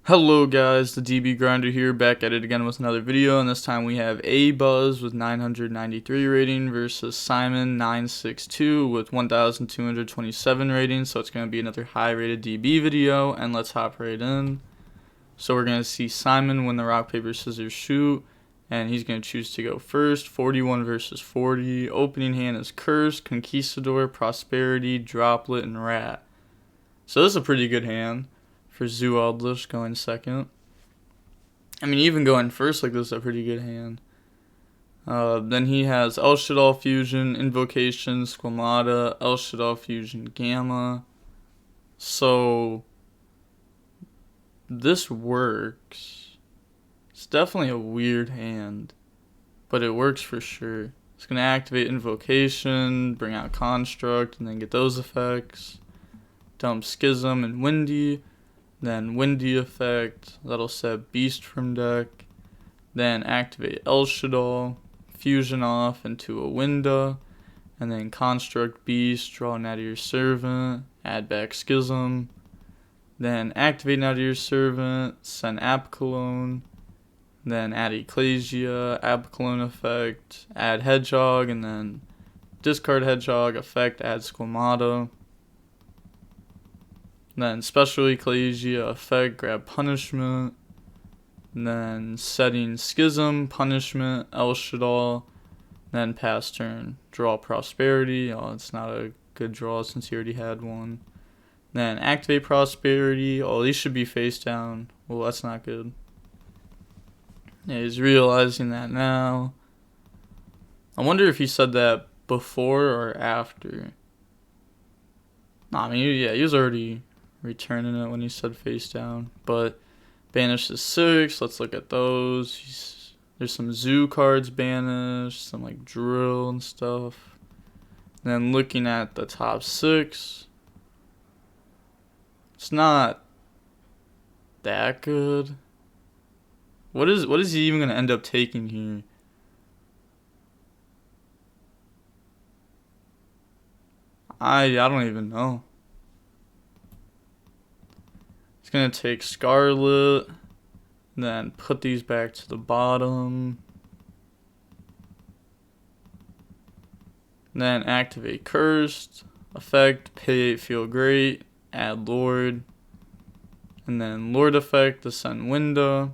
Hello guys, the DB Grinder here, back at it again with another video, and this time we have A Buzz with 993 rating versus Simon 962 with 1227 rating, so it's going to be another high rated DB video, and let's hop right in. So we're going to see Simon win the rock, paper, scissors, shoot, and he's going to choose to go first. 41 versus 40, opening hand is Curse, Conquistador, Prosperity, Droplet, and Rat. So this is a pretty good hand for Eldlich going second. I mean, even going first like this is a pretty good hand. Then he has El Shaddoll Fusion, Invocation, Squamata, El Shaddoll Fusion, Gamma. So this works. It's definitely a weird hand, but it works for sure. It's going to activate Invocation, bring out Construct, and then get those effects. Dump Schism and Windy. Then Windy effect, that'll set Beast from deck. Then activate El Shaddoll, Fusion off into a window. And then Construct Beast, draw an out of your Servant, add back Schism. Then activate an out of your Servant, send Apocalone. Then add Ecclesia, Apocalone effect, add Hedgehog, and then discard Hedgehog, effect, add Squamata. Then special Ecclesia effect, grab Punishment. And then setting Schism, Punishment, El Shaddoll. Then pass turn, draw Prosperity. Oh, it's not a good draw since he already had one. Then activate Prosperity. Oh, these should be face down. Well, that's not good. Yeah, he's realizing that now. I wonder if he said that before or after. Nah, I mean, yeah, he was already returning it when he said face down, but banishes 6. Let's look at those. There's some zoo cards banished, some like drill and stuff. And then looking at the top 6, it's not that good. What is he even gonna end up taking here? I don't even know. It's going to take Scarlet, then put these back to the bottom. Then activate Cursed, effect, pay 8, feel great, add Lord. And then Lord effect, ascend window.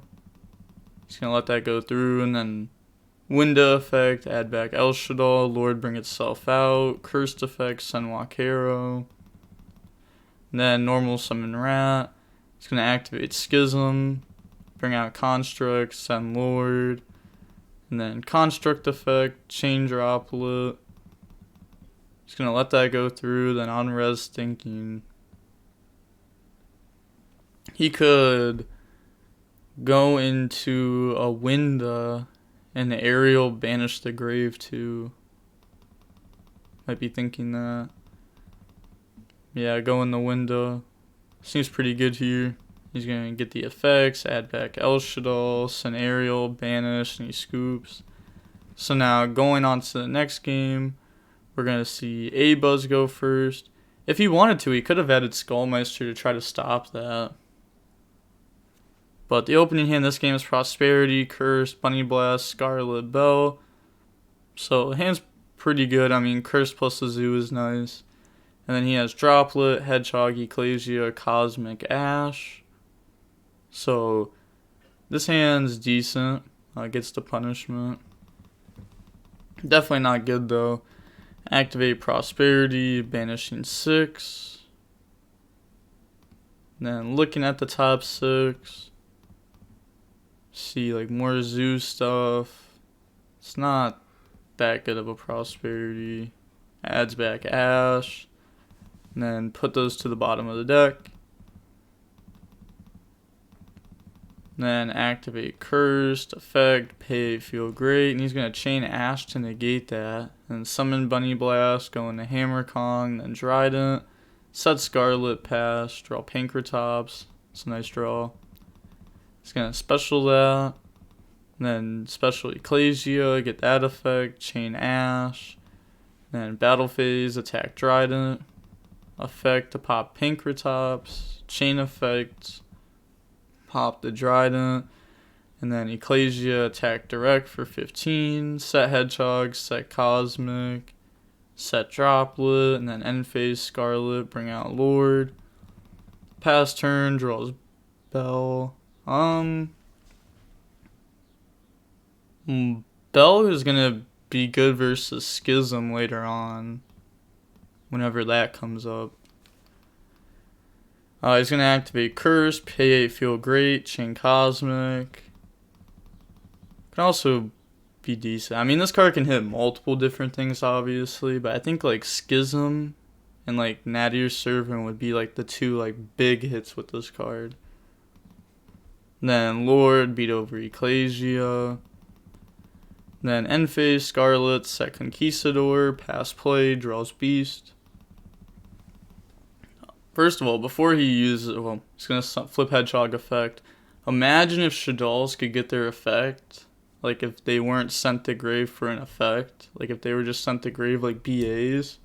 Just going to let that go through, and then window effect, add back El Shaddoll, Lord bring itself out, Cursed effect, send Wakero. Then normal summon Rat. It's going to activate Schism, bring out Construct, send Lord, and then Construct effect, chain Droplet. Just going to let that go through, then on res thinking he could go into a window and the aerial banish the grave too. Might be thinking that. Yeah, go in the window. Seems pretty good here. He's going to get the effects, add back El Shaddoll, send aerial, banish, and he scoops. So now going on to the next game, we're going to see A Buzz go first. If he wanted to, he could have added Skullmeister to try to stop that. But the opening hand this game is Prosperity, Curse, Bunny Blast, Scarlet Bell. So the hand's pretty good. I mean, Curse plus the Zoo is nice. And then he has Droplet, Hedgehog, Ecclesia, Cosmic Ash. So this hand's decent. Gets the punishment. Definitely not good though. Activate Prosperity, banishing 6. Then looking at the top 6. See like more zoo stuff. It's not that good of a Prosperity. Adds back Ash. And then put those to the bottom of the deck. Then activate Cursed, effect, pay, feel great. And he's going to chain Ash to negate that. And summon Bunny Blast, go into Hammer Kong, then Trident. Set Scarlet, pass, draw Pankratops. It's a nice draw. He's going to special that. Then special Ecclesia, get that effect, chain Ash. Then battle phase, attack Trident. Effect to pop Pankratops, chain effect, pop the Trident. And then Ecclesia, attack direct for 15. Set Hedgehog, set Cosmic, set Droplet, and then end phase Scarlet, bring out Lord. Pass turn, draws Bell. Bell is gonna be good versus Schism later on, whenever that comes up. He's gonna activate Curse, pay 8, feel great, chain Cosmic. Can also be decent. I mean, this card can hit multiple different things, obviously, but I think like Schism and like Nadir Servant would be like the two like big hits with this card. Then Lord, beat over Ecclesia. Then end phase Scarlet, set Conquistador, pass play, draws Beast. First of all, before he uses, well, he's gonna flip Hedgehog effect. Imagine if Shaddolls could get their effect, like if they weren't sent to grave for an effect, like if they were just sent to grave like BAs.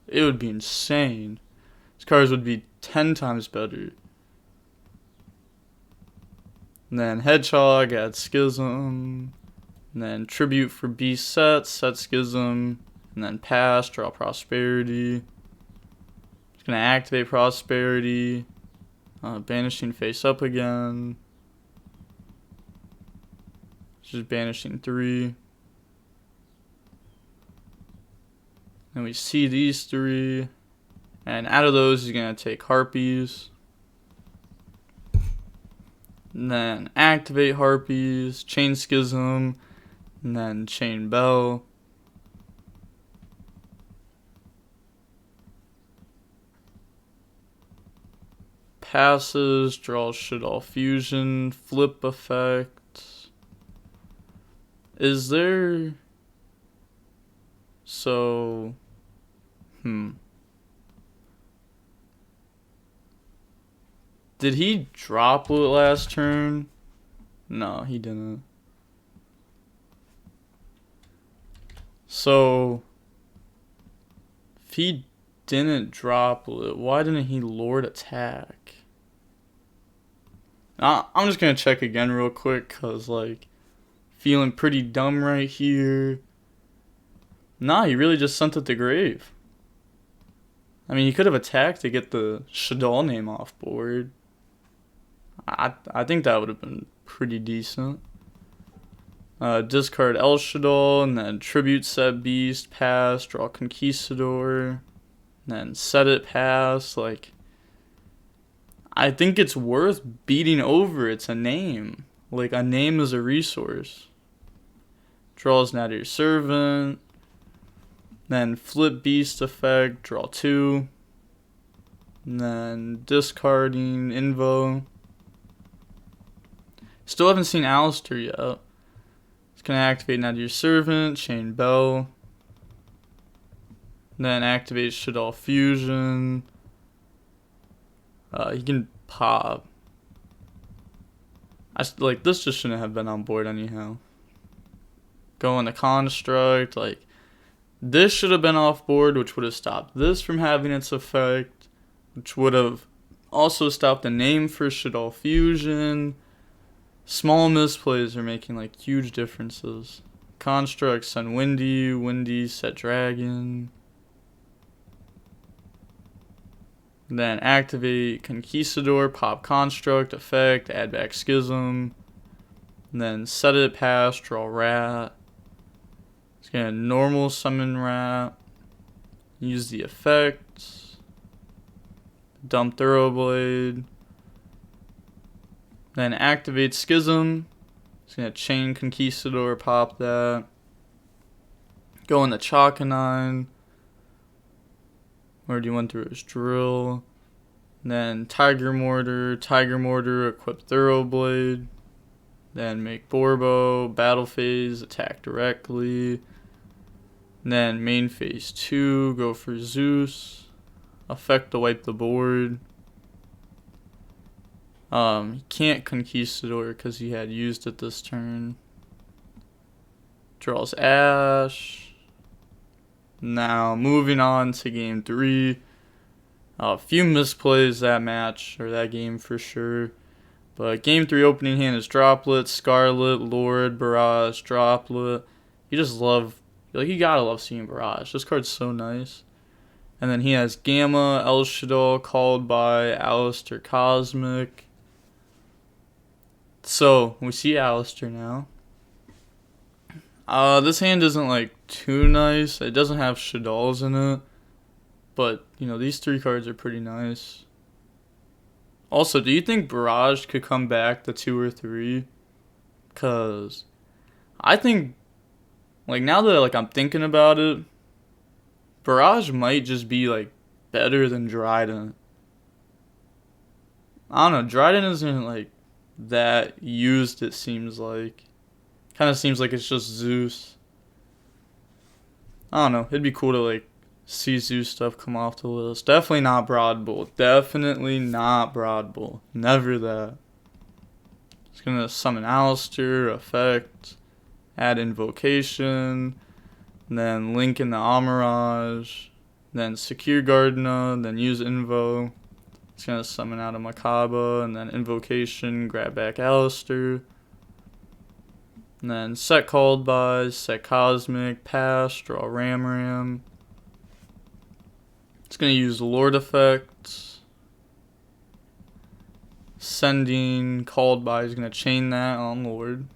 It would be insane. These cards would be 10 times better. And then Hedgehog, add Schism. And then Tribute for Beast set Schism. And then pass, draw Prosperity. It's going to activate Prosperity. Banishing face up again. Just banishing 3. And we see these 3. And out of those, he's going to take Harpies. And then activate Harpies, chain Schism, and then chain Bell. Passes, draws Shaddoll Fusion, flip effect. Is there... So... Did he drop it last turn? No, he didn't. So, if he didn't drop it, why didn't he Lord attack? I'm just going to check again real quick, because, like, feeling pretty dumb right here. Nah, he really just sent it to grave. I mean, he could have attacked to get the Shaddoll name off board. I think that would have been pretty decent. Discard El Shaddoll, and then Tribute set Beast, pass, draw Conquistador, and then set it, pass. Like, I think it's worth beating over. It's a name. Like, a name is a resource. Draws Nadir Servant, then flip Beast effect, draw 2, and then discarding Invo. Still haven't seen Alistair yet. It's going to activate Nadir Servant, chain Bell. Then activate Shaddoll Fusion. He can pop. Like, this just shouldn't have been on board anyhow. Go into Construct. Like, this should have been off board, which would have stopped this from having its effect. Which would have also stopped the name for Shaddoll Fusion. Small misplays are making like huge differences. Construct, send Windy, Windy, set Dragon. Then activate Conquistador, pop Construct, effect, add back Schism. And then set it, pass, draw Rat. It's gonna normal summon Rat. Use the effect. Dump Thoroughblade. Then activate Schism. It's going to chain Conquistador, pop that. Go into Chakanine. Where do you want through his drill? Then Tiger Mortar, equip Thoroughblade. Then make Borbo, battle phase, attack directly. Then main phase 2, go for Zeus. Effect to wipe the board. He can't Conquistador because he had used it this turn. Draws Ash. Now, moving on to game 3. A few misplays that match, or that game for sure. But game 3 opening hand is Droplet, Scarlet, Lord, Barrage, Droplet. You just love, like, you gotta love seeing Barrage. This card's so nice. And then he has Gamma, El Shaddoll, Called by, Alistair Cosmic. So, we see Alistair now. This hand isn't, like, too nice. It doesn't have Shaddolls in it. But, you know, these 3 cards are pretty nice. Also, do you think Barrage could come back to 2 or 3? Because I think, like, now that, like, I'm thinking about it, Barrage might just be, like, better than Dryden. I don't know. Dryden isn't, like, that used, it seems like. Kind of seems like it's just Zeus. I don't know. It'd be cool to, like, see Zeus stuff come off the list. Definitely not Broad Bull. Definitely not Broad Bull. Never that. It's gonna summon Alistair, effect, add invocation, then link in the Amirage, then secure Gardena, then use invo. It's gonna summon out a Makaba, and then invocation, grab back Alistair. And then set Called by, set Cosmic, pass, draw Ram. It's going to use Lord effects. Sending Called by is going to chain that on Lord.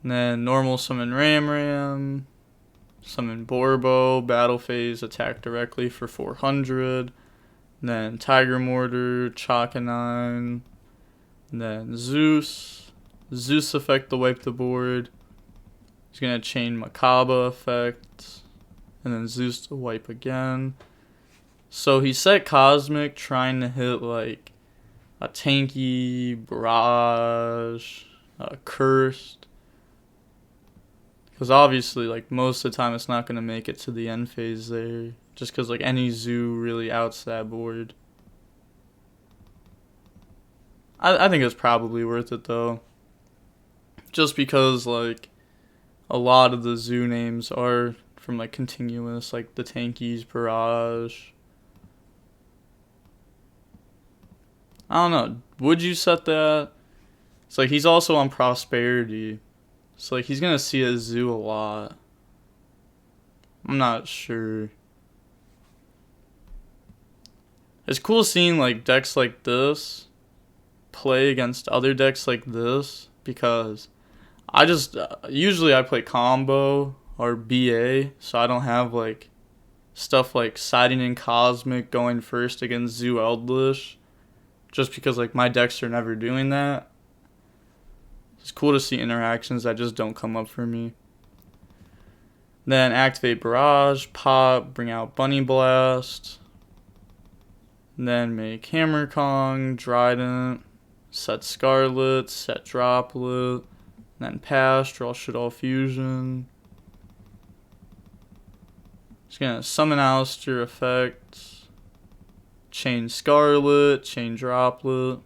And then normal summon Ram. Summon Borbo, battle phase, attack directly for 400. And then Tiger Mortar, Chakanine. And then Zeus. Zeus effect to wipe the board. He's going to chain Makaba effect. And then Zeus to wipe again. So he set Cosmic trying to hit like a tanky, Barrage, Cursed. Because obviously, like, most of the time it's not going to make it to the end phase there. Just because, like, any Zoo really outs that board. I think it's probably worth it, though. Just because, like, a lot of the Zoo names are from, like, continuous, like the Tankies, Barrage. I don't know. Would you set that? It's like he's also on Prosperity. So, like, he's going to see a Zoo a lot. I'm not sure. It's cool seeing, like, decks like this play against other decks like this. Because I just, usually I play combo or BA, so I don't have, like, stuff like siding in Cosmic going first against Zoo Eldlich, just because, like, my decks are never doing that. It's cool to see interactions that just don't come up for me. Then activate Barrage, pop, bring out Bunny Blast, and then make Hammer Kong, Dryden, set Scarlet, set Droplet, then pass, draw Shaddoll Fusion. Just gonna summon Alistair effect, chain Scarlet, chain Droplet,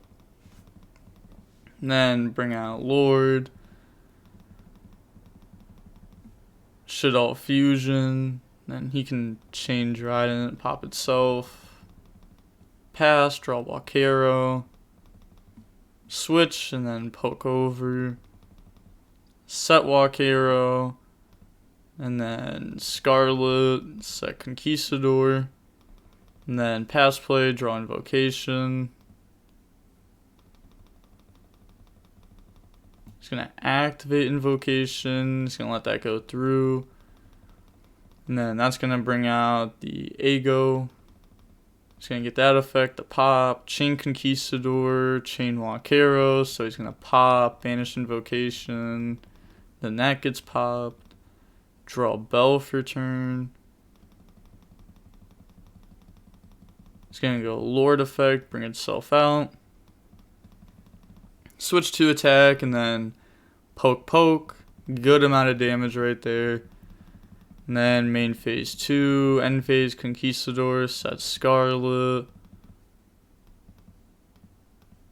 and then bring out Lord, Shaddoll Fusion, then he can chain Dryden, pop itself, pass, draw Walkero, switch, and then poke over, set Walkero, and then Scarlet, set Conquistador, and then pass play, draw Invocation. He's going to activate Invocation, he's going to let that go through, and then that's going to bring out the Ego. He's going to get that effect, the pop, chain Conquistador, chain Walkero, so he's going to pop, banish Invocation, then that gets popped. Draw Bell for turn. It's going to go Lord effect, bring itself out. Switch to attack, and then poke. Good amount of damage right there. And then main phase 2, end phase Conquistador, set Scarlet.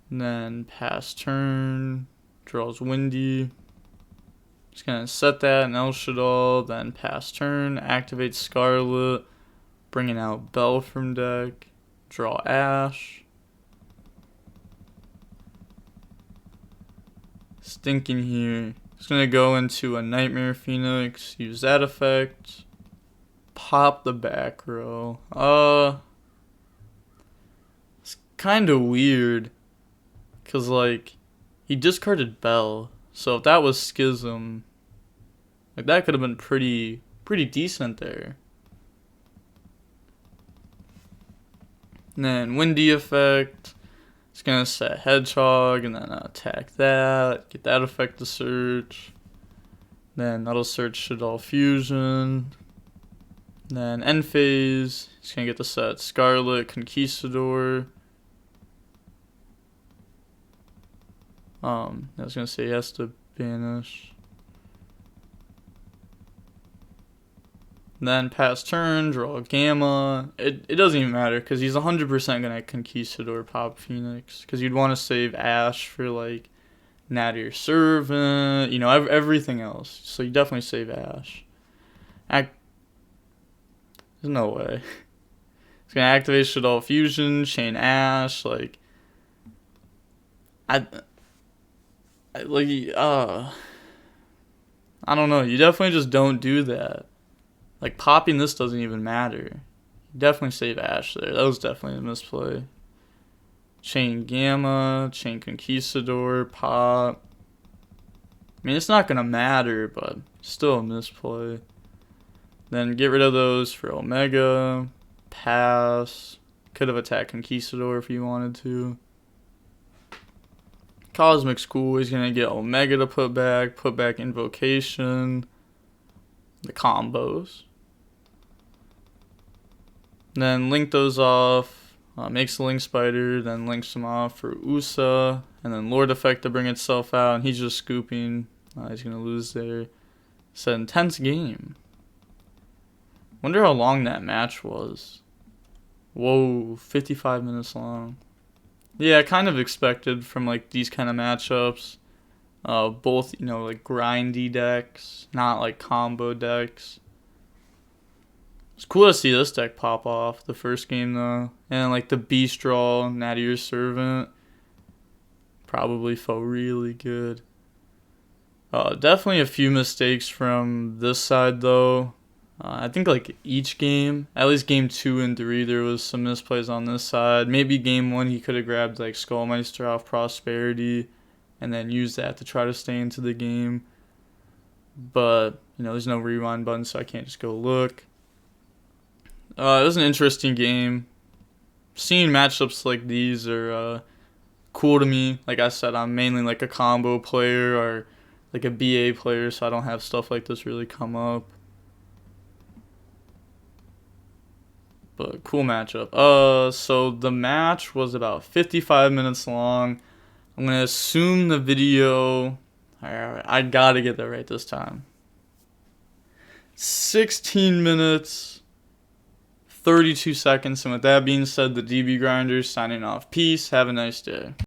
And then pass turn, draws Windy. Just gonna set that in El Shaddoll, then pass turn, activate Scarlet, Bringing out Bell from deck. Draw Ash. Thinking here. It's going to go into a Nightmare Phoenix. Use that effect. Pop the back row. It's kind of weird. Because, like, he discarded Bell. So if that was Schism, like, that could have been pretty decent there. And then Windy effect. It's going to set Hedgehog and then attack that. Get that effect to search. Then that'll search Shaddoll Fusion. Then end phase. It's going to get to set Scarlet Conquistador. I was going to say he has to banish. Then pass turn, draw Gamma. It doesn't even matter because he's 100% going to Conquistador pop Phoenix. Because you'd want to save Ash for like Nadir Servant, you know, everything else. So you definitely save Ash. There's no way. It's going to activate Shaddoll Fusion, chain Ash, like... I don't know. You definitely just don't do that. Like, popping this doesn't even matter. You definitely save Ash there. That was definitely a misplay. Chain Gamma, chain Conquistador, pop. I mean, it's not going to matter, but still a misplay. Then get rid of those for Omega. Pass. Could have attacked Conquistador if you wanted to. Cosmic's cool. He's going to get Omega to put back Invocation. The combos. Then link those off. Makes the Link Spider. Then links them off for Usa. And then Lord effect to bring itself out. And he's just scooping. He's going to lose there. It's an intense game. Wonder how long that match was. Whoa, 55 minutes long. Yeah, I kind of expected from like these kind of matchups. Both, you know, like grindy decks, not like combo decks. It's cool to see this deck pop off the first game though. And like the Beast Draw, Nadir Servant. Probably felt really good. Definitely a few mistakes from this side though. I think like each game, at least game 2 and 3, there was some misplays on this side. Maybe game 1 he could have grabbed like Skullmeister off Prosperity and then used that to try to stay into the game. But, you know, there's no rewind button, so I can't just go look. It was an interesting game. Seeing matchups like these are cool to me. Like I said, I'm mainly like a combo player or like a BA player, so I don't have stuff like this really come up. But cool matchup. So the match was about 55 minutes long. I'm going to assume the video... Alright, I gotta get that right this time. 16 minutes, 32 seconds. And with that being said, the DB Grinders signing off. Peace. Have a nice day.